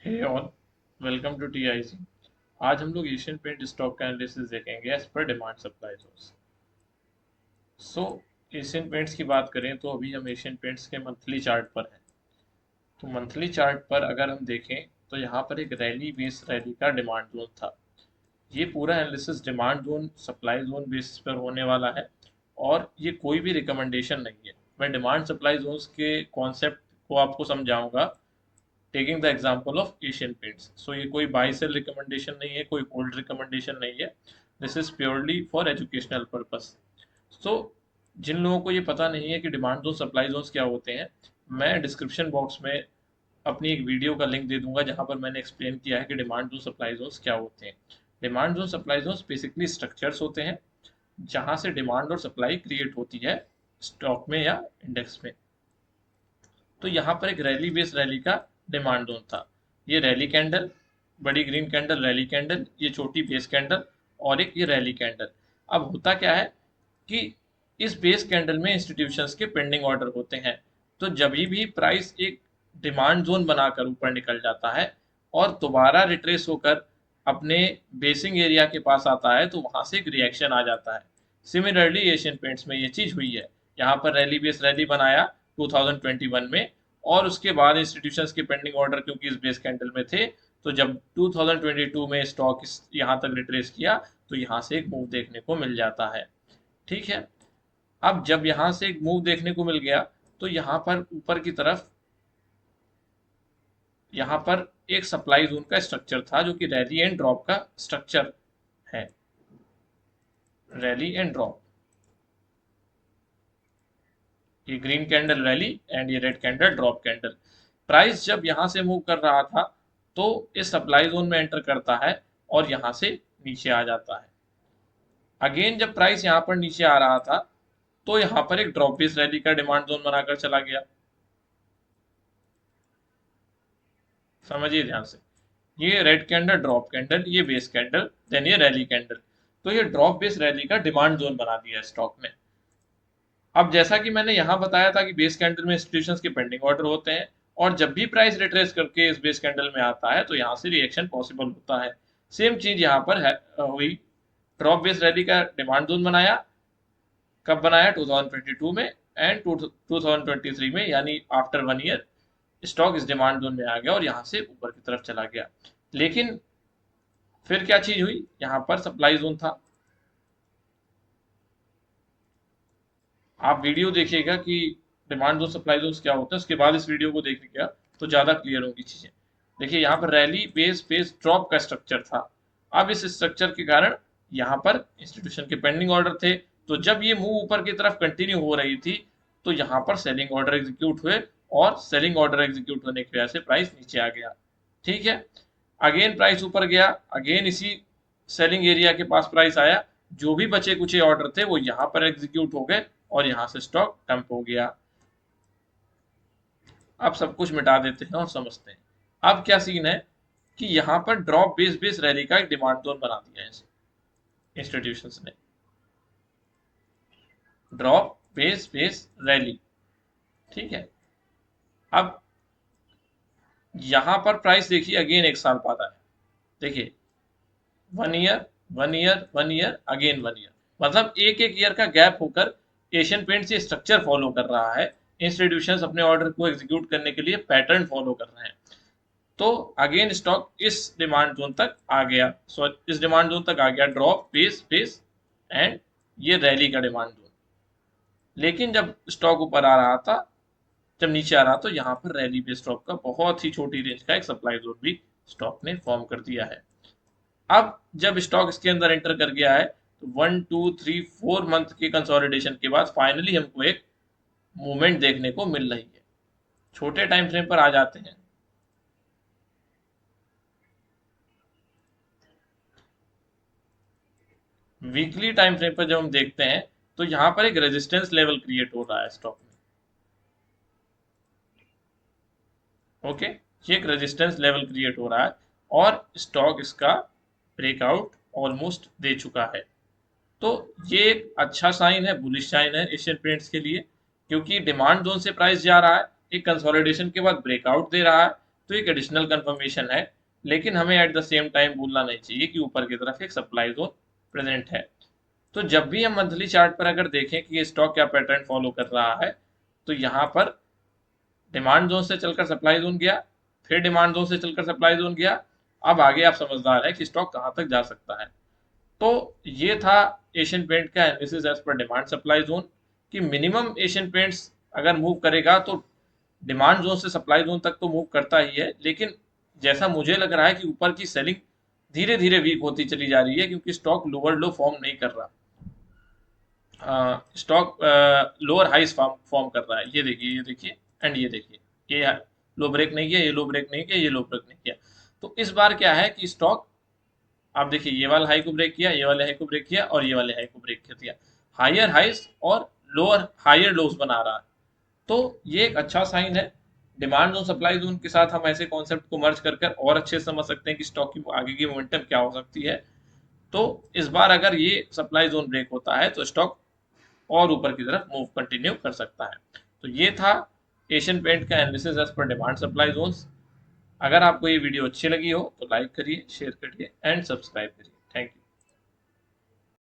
Hey all, welcome to TIC. आज हम लोग एशियन पेंट स्टॉक का एनालिसिस देखेंगे एज पर demand supply zones. So Asian Paints की बात करें तो अभी हम एशियन पेंट्स के मंथली चार्ट पर हैं। तो मंथली चार्ट पर अगर हम देखें तो यहाँ पर एक रैली बेस रैली का डिमांड जोन था। ये पूरा analysis demand zone supply zone basis पर होने वाला है और ये कोई भी रिकमेंडेशन नहीं है। मैं डिमांड सप्लाई जोन्स के कॉन्सेप्ट को आपको समझाऊंगा taking the example of Asian Paints. So ये कोई बाई सेल रिकमेंडेशन नहीं है, कोई होल्ड रिकमेंडेशन नहीं है। This is purely for educational purpose. So जिन लोगों को ये पता नहीं है कि डिमांड जोन सप्लाई जोन्स क्या होते हैं, मैं डिस्क्रिप्शन बॉक्स में अपनी एक वीडियो का लिंक दे दूंगा जहां पर मैंने एक्सप्लेन किया है कि डिमांड जोन सप्लाई जोन्स क्या होते हैं। Demand zone supply zones basically structures होते हैं जहां से डिमांड और सप्लाई क्रिएट होती है स्टॉक में या इंडेक्स में। तो यहाँ पर एक रैली बेस रैली का डिमांड जोन था। ये रैली कैंडल, बड़ी ग्रीन कैंडल रैली कैंडल, ये छोटी बेस कैंडल और एक ये रैली कैंडल। अब होता क्या है कि इस बेस कैंडल में इंस्टीट्यूशंस के पेंडिंग ऑर्डर होते हैं। तो जब भी प्राइस एक डिमांड जोन बनाकर ऊपर निकल जाता है और दोबारा रिट्रेस होकर अपने बेसिंग एरिया के पास आता है तो वहां से एक रिएक्शन आ जाता है। सिमिलरली एशियन पेंट्स में ये चीज हुई है। यहाँ पर रैली बेस रैली बनाया 2021 में और उसके बाद इंस्टीट्यूशंस के पेंडिंग ऑर्डर क्योंकि इस बेस कैंडल में थे, तो जब 2022 में स्टॉक यहाँ तक रिट्रेस किया तो यहाँ से एक मूव देखने को मिल जाता है। ठीक है। अब जब यहाँ से एक मूव देखने को मिल गया तो यहाँ पर ऊपर की तरफ यहाँ पर एक सप्लाई जोन का स्ट्रक्चर था जो कि रैली एंड ड्रॉप का स्ट्रक्चर है। रैली एंड ड्रॉप, ये ग्रीन कैंडल रैली एंड ये red candle drop candle. Price जब यहां से मूव कर रहा था तो इस सप्लाई जोन में एंटर करता है और यहां से नीचे आ जाता है। अगेन जब प्राइस यहां पर नीचे आ रहा था तो यहां पर एक ड्रॉप बेस रैली का डिमांड जोन बनाकर चला गया। समझिए ध्यान से, ये रेड कैंडल ड्रॉप कैंडल, ये बेस कैंडल, देन ये रैली कैंडल। तो ये ड्रॉप बेस रैली का डिमांड जोन बना दिया स्टॉक ने। अब जैसा कि मैंने यहाँ बताया था कि बेस कैंडल में इंस्टीट्यूशंस के पेंडिंग ऑर्डर होते हैं और जब भी प्राइस रिट्रेस करके इस बेस कैंडल में आता है तो यहाँ से रिएक्शन पॉसिबल होता है। सेम चीज यहाँ पर है हुई। ड्रॉप बेस रैली का डिमांड जोन बनाया, कब बनाया? 2022 में एंड 2023 में, यानी आफ्टर 1 ईयर स्टॉक इस डिमांड जोन में आ गया और यहाँ से ऊपर की तरफ चला गया। लेकिन फिर क्या चीज हुई? यहाँ पर सप्लाई जोन था। आप वीडियो देखिएगा कि डिमांड जोन सप्लाई जोन क्या होता है, उसके बाद इस वीडियो को देखिएगा तो ज़्यादा क्लियर होंगी चीज़ें। देखिए यहाँ पर रैली बेस बेस ड्रॉप का स्ट्रक्चर था। अब इस स्ट्रक्चर के कारण यहाँ पर इंस्टीट्यूशन के पेंडिंग ऑर्डर थे, तो जब ये मूव ऊपर की तरफ कंटिन्यू हो रही थी तो यहाँ पर सेलिंग ऑर्डर एग्जीक्यूट हुए और सेलिंग ऑर्डर एग्जीक्यूट होने की वजह से प्राइस नीचे आ गया। ठीक है। अगेन प्राइस ऊपर गया, अगेन इसी सेलिंग एरिया के पास प्राइस आया, जो भी बचे कुचे ऑर्डर थे वो यहाँ पर एग्जीक्यूट हो गए और यहाँ से स्टॉक डंप हो गया। अब सब कुछ मिटा देते हैं और समझते हैं अब क्या सीन है कि यहाँ पर ड्रॉप बेस बेस रैली का एक डिमांड जोन बना दिया है इंस्टीट्यूशंस ने। ड्रॉप बेस बेस रैली, ठीक है। अब यहाँ पर प्राइस देखिए अगेन एक साल बाद आया। देखिए 1 year 1 year 1 year again 1 year, मतलब एक एक ईयर का गैप होकर एशियन पेंट्स ये स्ट्रक्चर फॉलो कर रहा है। इंस्टीट्यूशंस अपने ऑर्डर को एग्जीक्यूट करने के लिए पैटर्न फॉलो कर रहे हैं। तो अगेन स्टॉक इस डिमांड जोन तक आ गया, सॉरी इस डिमांड जोन तक आ गया, ड्रॉप बेस बेस एंड ये रैली का डिमांड जोन। लेकिन जब स्टॉक ऊपर आ रहा था, जब नीचे आ रहा तो यहाँ पर रैली बेस स्टॉक का बहुत ही छोटी रेंज का एक सप्लाई जोन भी स्टॉक ने फॉर्म कर दिया है। अब जब स्टॉक इसके अंदर एंटर कर गया है तो 1 2 3 4 मंथ के कंसोलिडेशन के बाद फाइनली हमको एक मूवमेंट देखने को मिल रही है। छोटे टाइम फ्रेम पर आ जाते हैं। वीकली टाइम फ्रेम पर जब हम देखते हैं तो यहाँ पर एक रेजिस्टेंस लेवल क्रिएट हो रहा है स्टॉक में। ओके, ये एक रेजिस्टेंस लेवल क्रिएट हो रहा है और स्टॉक इसका ब्रेकआउट ऑलमोस्ट दे चुका है। तो ये एक अच्छा साइन है, बुलिश साइन है एशियन पेंट्स के लिए, क्योंकि डिमांड जोन से प्राइस जा रहा है, एक कंसोलिडेशन के बाद ब्रेकआउट दे रहा है तो एक एडिशनल कंफर्मेशन है, लेकिन हमें एट द सेम टाइम भूलना नहीं चाहिए कि ऊपर की तरफ एक सप्लाई जोन प्रेजेंट है। तो जब भी हम मंथली चार्ट पर अगर देखें कि ये स्टॉक क्या पैटर्न फॉलो कर रहा है, तो यहाँ पर डिमांड जोन से चलकर सप्लाई जोन गया, फिर डिमांड जोन से चलकर सप्लाई जोन गया, अब आगे आप समझदार है कि स्टॉक कहाँ तक जा सकता है। तो ये था एशियन पेंट का एनालिसिस एज पर डिमांड सप्लाई जोन, कि मिनिमम एशियन पेंट्स अगर मूव करेगा तो डिमांड जोन से सप्लाई जोन तक तो मूव करता ही है, लेकिन जैसा मुझे लग रहा है कि ऊपर की सेलिंग धीरे धीरे वीक होती चली जा रही है, क्योंकि स्टॉक लोअर लो फॉर्म नहीं कर रहा, स्टॉक लोअर हाइस फॉर्म फॉर्म कर रहा है। ये देखिए एंड ये देखिए, ये लो ब्रेक नहीं किया, ये लो ब्रेक नहीं किया, ये लो ब्रेक नहीं किया। तो इस बार क्या है कि स्टॉक, आप देखिए ये वाला हाई को ब्रेक किया, ये वाले हाई को ब्रेक किया और ये वाले हाई को ब्रेक कर दिया, हायर हाइस और लोअर हायर लोस बना रहा है। तो ये एक अच्छा साइन है। डिमांड जोन सप्लाई जोन के साथ हम ऐसे कॉन्सेप्ट को मर्ज कर और अच्छे से समझ सकते हैं कि स्टॉक की आगे की मोमेंटम क्या हो सकती है। तो इस बार अगर ये सप्लाई जोन ब्रेक होता है तो स्टॉक और ऊपर की तरफ मूव कंटिन्यू कर सकता है। तो ये था एशियन पेंट का एनालिसिस एज पर डिमांड सप्लाई जोन्स। अगर आपको ये वीडियो अच्छी लगी हो तो लाइक करिए, शेयर करिए एंड सब्सक्राइब करिए। Thank you.